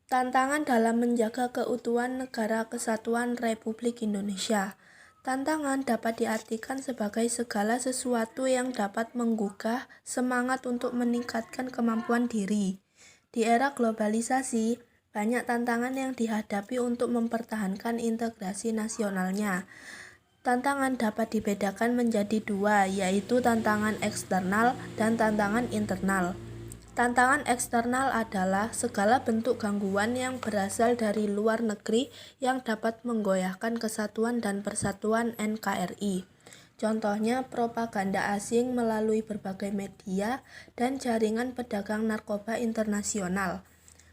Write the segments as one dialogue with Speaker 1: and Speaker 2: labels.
Speaker 1: Tantangan dalam menjaga keutuhan Negara Kesatuan Republik Indonesia. Tantangan dapat diartikan sebagai segala sesuatu yang dapat menggugah semangat untuk meningkatkan kemampuan diri. Di era globalisasi, banyak tantangan yang dihadapi untuk mempertahankan integrasi nasionalnya. Tantangan dapat dibedakan menjadi dua, yaitu tantangan eksternal dan tantangan internal. Tantangan eksternal adalah segala bentuk gangguan yang berasal dari luar negeri yang dapat menggoyahkan kesatuan dan persatuan NKRI. Contohnya propaganda asing melalui berbagai media dan jaringan pedagang narkoba internasional.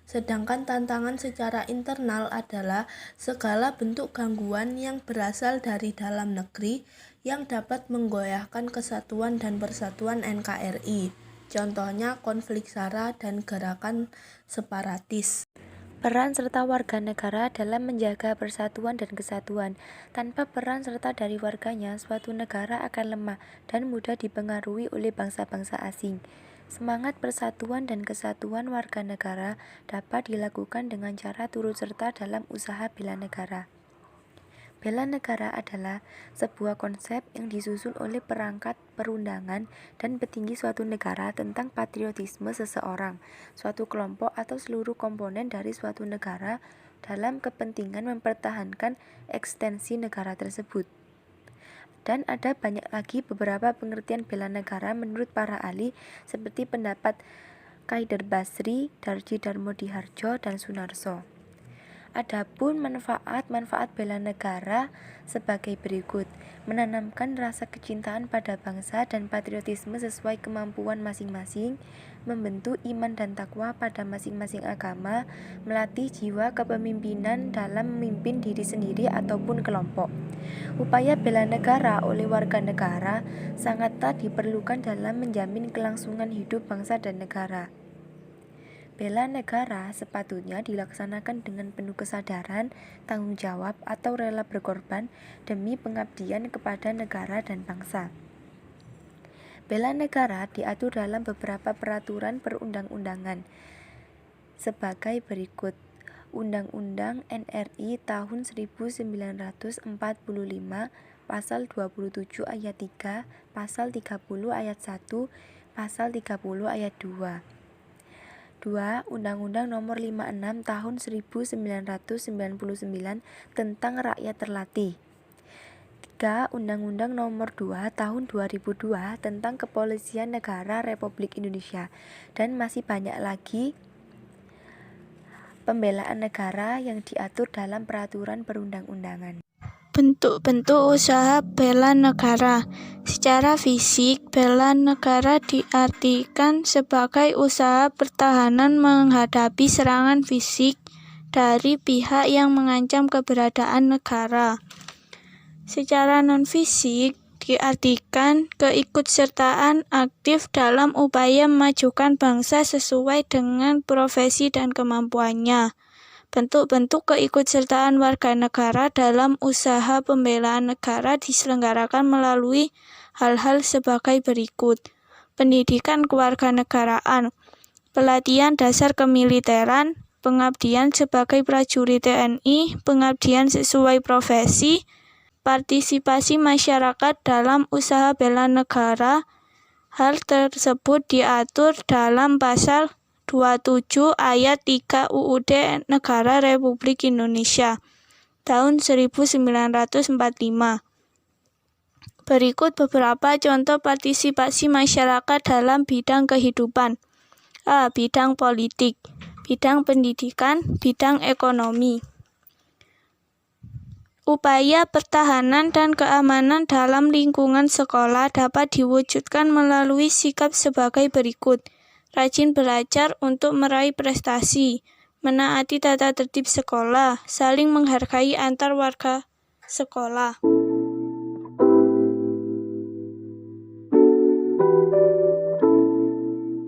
Speaker 1: Sedangkan tantangan secara internal adalah segala bentuk gangguan yang berasal dari dalam negeri yang dapat menggoyahkan kesatuan dan persatuan NKRI. Contohnya konflik SARA dan gerakan separatis.
Speaker 2: Peran serta warga negara dalam menjaga persatuan dan kesatuan. Tanpa peran serta dari warganya, suatu negara akan lemah dan mudah dipengaruhi oleh bangsa-bangsa asing. Semangat persatuan dan kesatuan warga negara dapat dilakukan dengan cara turut serta dalam usaha bela negara. Bela negara adalah sebuah konsep yang disusun oleh perangkat perundangan dan petinggi suatu negara tentang patriotisme seseorang, suatu kelompok atau seluruh komponen dari suatu negara dalam kepentingan mempertahankan ekstensi negara tersebut. Dan ada banyak lagi beberapa pengertian bela negara menurut para ahli seperti pendapat Kaider Basri, Darji Darmodiharjo, dan Sunarso. Adapun manfaat-manfaat bela negara sebagai berikut: menanamkan rasa kecintaan pada bangsa dan patriotisme sesuai kemampuan masing-masing, membentuk iman dan takwa pada masing-masing agama, melatih jiwa kepemimpinan dalam memimpin diri sendiri ataupun kelompok. Upaya bela negara oleh warga negara sangatlah diperlukan dalam menjamin kelangsungan hidup bangsa dan negara. Bela negara sepatutnya dilaksanakan dengan penuh kesadaran, tanggung jawab, atau rela berkorban demi pengabdian kepada negara dan bangsa. Bela negara diatur dalam beberapa peraturan perundang-undangan sebagai berikut. Undang-Undang NRI tahun 1945, Pasal 27 ayat 3, Pasal 30 ayat 1, Pasal 30 ayat 2. 2. Undang-Undang Nomor 56 Tahun 1999 tentang Rakyat Terlatih. 3. Undang-Undang Nomor 2 Tahun 2002 tentang Kepolisian Negara Republik Indonesia. Dan masih banyak lagi pembelaan negara yang diatur dalam peraturan perundang-undangan.
Speaker 3: Bentuk-bentuk usaha bela negara. Secara fisik, bela negara diartikan sebagai usaha pertahanan menghadapi serangan fisik dari pihak yang mengancam keberadaan negara. Secara non-fisik, diartikan keikutsertaan aktif dalam upaya memajukan bangsa sesuai dengan profesi dan kemampuannya. Bentuk-bentuk keikutsertaan warga negara dalam usaha pembelaan negara diselenggarakan melalui hal-hal sebagai berikut: pendidikan kewarganegaraan, pelatihan dasar kemiliteran, pengabdian sebagai prajurit TNI, pengabdian sesuai profesi, partisipasi masyarakat dalam usaha bela negara. Hal tersebut diatur dalam Pasal 27 ayat 3 UUD Negara Republik Indonesia tahun 1945. Berikut beberapa contoh partisipasi masyarakat dalam bidang kehidupan. A. Bidang politik, bidang pendidikan, bidang ekonomi. Upaya pertahanan dan keamanan dalam lingkungan sekolah dapat diwujudkan melalui sikap sebagai berikut: rajin belajar untuk meraih prestasi, menaati tata tertib sekolah, saling menghargai antar warga sekolah.